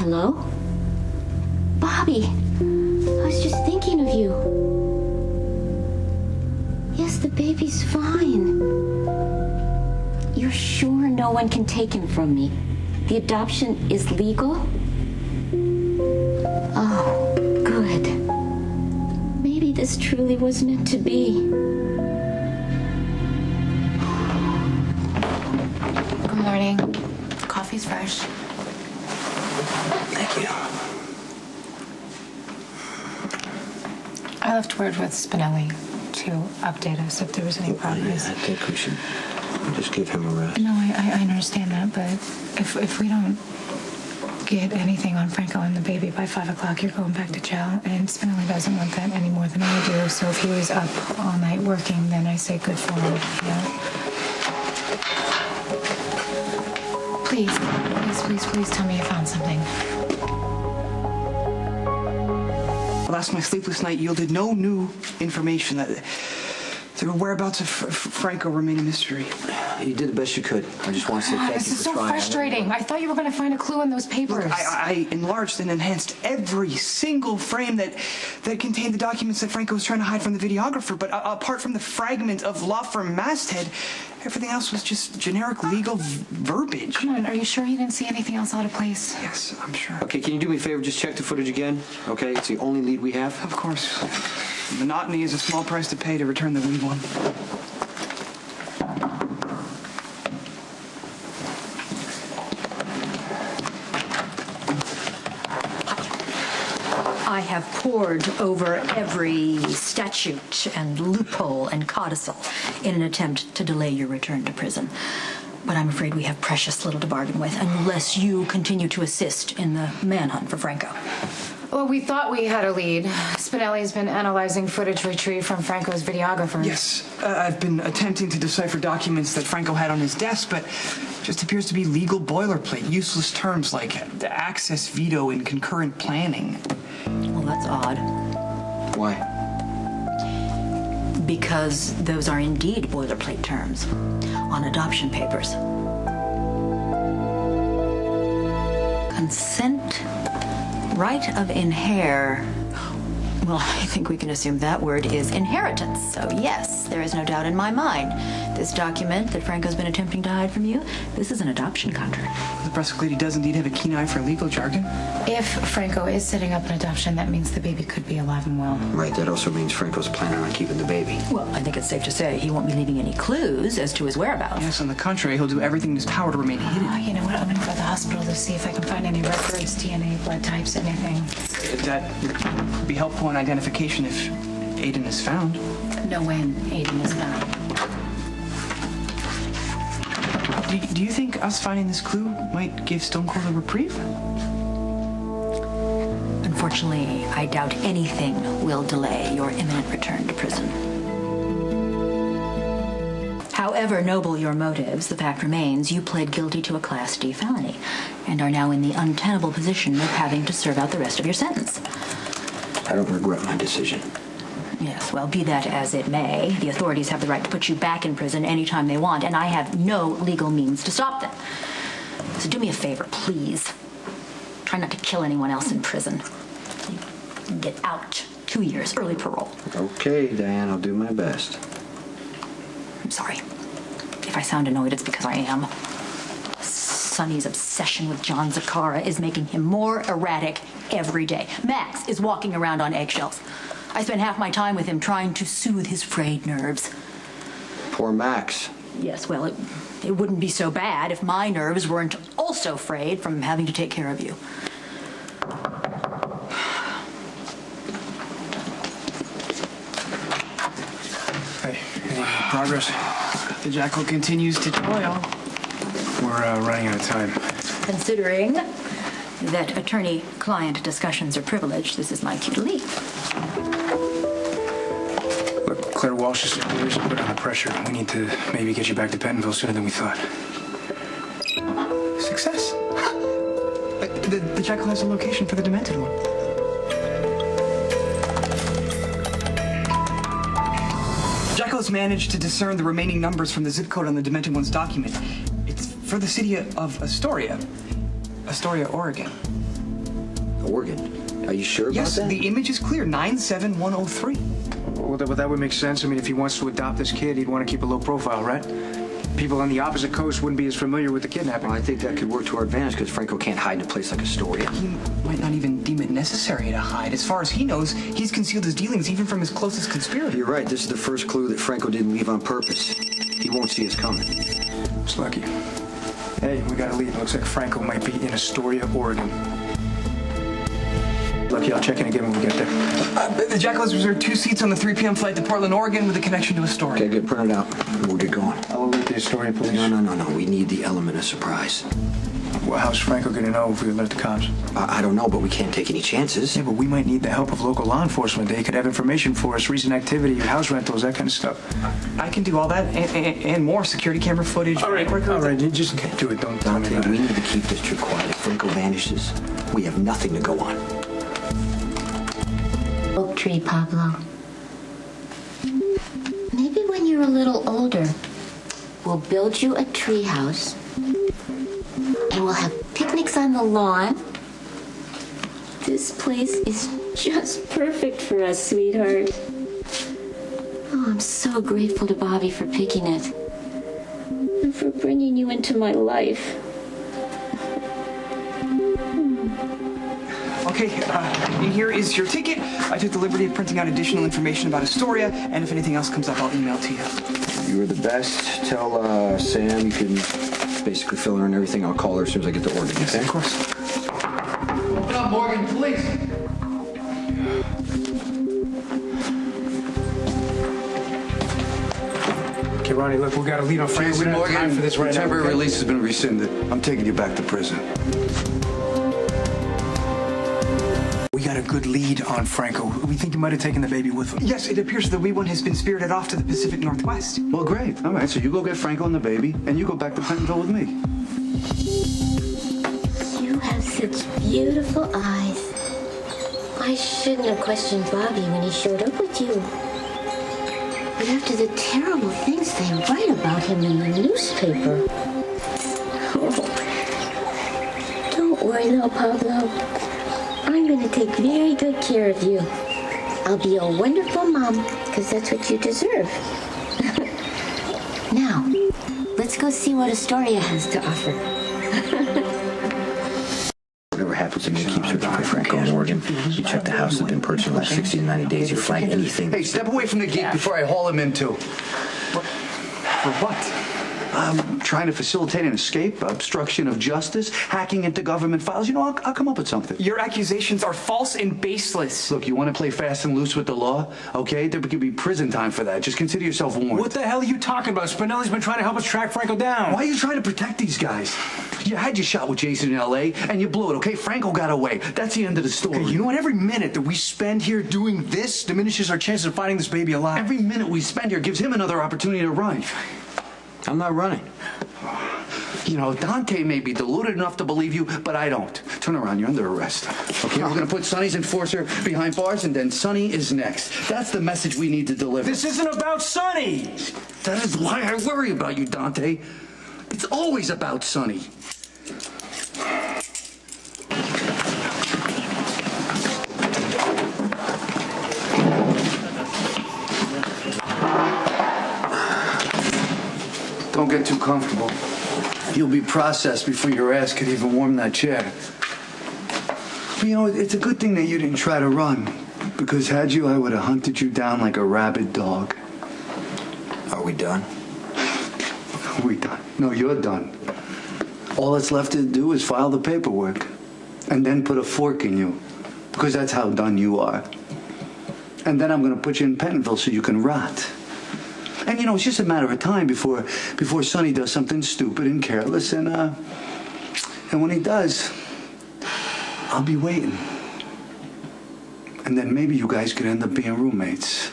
Hello? Bobby, I was just thinking of you. Yes, the baby's fine. You're sure no one can take him from me? The adoption is legal? Oh, good. Maybe this truly was meant to be. Good morning. Coffee's fresh. Thank you. I left word with Spinelli to update us if there was any progress. I think we should just give him a rest. No, I understand that, but if we don't get anything on Franco and the baby by 5 o'clock, you're going back to jail, and Spinelli doesn't want that any more than I do. So if he was up all night working, then I say good for him. You know? Please tell me you found something. Last my sleepless night yielded no new information. That the whereabouts of Franco remain a mystery. You did the best you could. I just want to say thank you for trying. This is so frustrating. I thought you were going to find a clue in those papers. Look, I enlarged and enhanced every single frame that contained the documents that Franco was trying to hide from the videographer. But apart from the fragment of law firm masthead, everything else was just generic legal verbiage. Come on, are you sure you didn't see anything else out of place? Yes, I'm sure. Okay, can you do me a favor? Just check the footage again. Okay, it's the only lead we have. Of course. Monotony is a small price to pay to return the lead one. I have pored over every statute and loophole and codicil in an attempt to delay your return to prison. But I'm afraid we have precious little to bargain with unless you continue to assist in the manhunt for Franco. Well, we thought we had a lead. Spinelli's been analyzing footage retrieved from Franco's videographer. Yes, I've been attempting to decipher documents that Franco had on his desk, but it just appears to be legal boilerplate, useless terms like access veto and concurrent planning. Well, that's odd. Why? Because those are indeed boilerplate terms on adoption papers. Consent, right of inherit. Well, I think we can assume that word is inheritance. So yes, there is no doubt in my mind. This document that Franco's been attempting to hide from you, this is an adoption contract. The Brunswick lady does indeed have a keen eye for legal jargon. If Franco is setting up an adoption, that means the baby could be alive and well. Right, that also means Franco's planning on keeping the baby. Well, I think it's safe to say he won't be leaving any clues as to his whereabouts. Yes, on the contrary, he'll do everything in his power to remain hidden. You know what? I'm going to go to the hospital to see if I can find any records, DNA, blood types, anything. That would be helpful in identification if Aiden is found. Know when Aiden is found. Do you think us finding this clue might give Stone Cold a reprieve? Unfortunately, I doubt anything will delay your imminent return to prison. However noble your motives, the fact remains you pled guilty to a Class D felony and are now in the untenable position of having to serve out the rest of your sentence. I don't regret my decision. Yes, well, be that as it may, the authorities have the right to put you back in prison anytime they want, and I have no legal means to stop them. So do me a favor, please. Try not to kill anyone else in prison. Get out. 2 years, early parole. Okay, Diane, I'll do my best. I'm sorry. If I sound annoyed, it's because I am. Sonny's obsession with John Zakara is making him more erratic every day. Max is walking around on eggshells. I spend half my time with him trying to soothe his frayed nerves. Poor Max. Yes, well, it wouldn't be so bad if my nerves weren't also frayed from having to take care of you. Hey, any progress? The Jackal continues to toil. We're running out of time. Considering that attorney-client discussions are privileged, this is my cue to leave. Look, Claire Walsh is superiors and put on the pressure. We need to maybe get you back to Bentonville sooner than we thought. Success. The Jackal has a location for the demented one. Jackal has managed to discern the remaining numbers from the zip code on the demented one's document. It's for the city of Astoria, Oregon. Oregon. Are you sure about Yes, that? the image is clear. 97103. Well, that would make sense. I mean, if he wants to adopt this kid, he'd want to keep a low profile, right? People on the opposite coast wouldn't be as familiar with the kidnapping. Well, I think that could work to our advantage because Franco can't hide in a place like Astoria. He might not even deem it necessary to hide. As far as he knows, he's concealed his dealings even from his closest conspirator. You're right. This is the first clue that Franco didn't leave on purpose. He won't see us coming. It's lucky. Hey, we got a lead. Looks like Franco might be in Astoria, Oregon. Lucky, I'll check in again when we get there. The Jackal has reserved 2 seats on the 3 p.m. flight to Portland, Oregon with a connection to Astoria. Okay, good. Print it out. We'll get going. I'll alert the Astoria police. No. We need the element of surprise. Well, how's Franco gonna know if we alert the cops? I don't know, but we can't take any chances. Yeah, but we might need the help of local law enforcement. They could have information for us, recent activity, house rentals, that kind of stuff. I can do all that and more. Security camera footage. All right, you just do it. Don't tell me Dante, about we it. need to keep this trip quiet. If Franco vanishes, we have nothing to go on. Oak tree, Pablo. Maybe when you're a little older, we'll build you a tree house, and we'll have picnics on the lawn. This place is just perfect for us, sweetheart. Oh, I'm so grateful to Bobby for picking it, and for bringing you into my life. Okay, in here is your ticket. I took the liberty of printing out additional information about Astoria, and if anything else comes up, I'll email to you. You were the best. Tell Sam you can basically fill her in everything. I'll call her as soon as I get to Oregon. Yes, Okay? of course. Open up, Morgan, please. Okay, Ronnie, look, we got a lead on Franco. We don't have time for this right now. Temporary okay? release has been rescinded. I'm taking you back to prison. We got a good lead on Franco. We think he might have taken the baby with him. Yes, it appears the wee one has been spirited off to the Pacific Northwest. Well, great. All right, so you go get Franco and the baby, and you go back to Pentonville with me. You have such beautiful eyes. I shouldn't have questioned Bobby when he showed up with you. But after the terrible things they write about him in the newspaper. Oh. Don't worry though, Pablo. I'm going to take very good care of you. I'll be a wonderful mom, because that's what you deserve. Now, let's go see what Astoria has to offer. Whatever happens to me keeps searching for Franco in Oregon. You check the house that's been purchased in the last 60 to 90 days. You flag anything. Hey, step away from the gate before I haul him in, too. For what? I'm trying to facilitate an escape, obstruction of justice, hacking into government files. You know, I'll come up with something. Your accusations are false and baseless. Look, you want to play fast and loose with the law? Okay, there could be prison time for that. Just consider yourself warned. What the hell are you talking about? Spinelli's been trying to help us track Franco down. Why are you trying to protect these guys? You had your shot with Jason in L.A., and you blew it, okay? Franco got away. That's the end of the story. Okay, you know what? Every minute that we spend here doing this diminishes our chances of finding this baby alive. Every minute we spend here gives him another opportunity to run. I'm not running. You know, Dante may be deluded enough to believe you, but I don't. Turn around, you're under arrest. Okay, we're gonna put Sonny's enforcer behind bars, and then Sonny is next. That's the message we need to deliver. This isn't about Sonny. That is why I worry about you, Dante. It's always about Sonny. Don't get too comfortable. You'll be processed before your ass could even warm that chair. But you know, it's a good thing that you didn't try to run. Because had you, I would have hunted you down like a rabid dog. Are we done? We done? No, you're done. All that's left to do is file the paperwork. And then put a fork in you. Because that's how done you are. And then I'm going to put you in Pentonville so you can rot. And, you know, it's just a matter of time before Sonny does something stupid and careless. And when he does, I'll be waiting. And then maybe you guys could end up being roommates.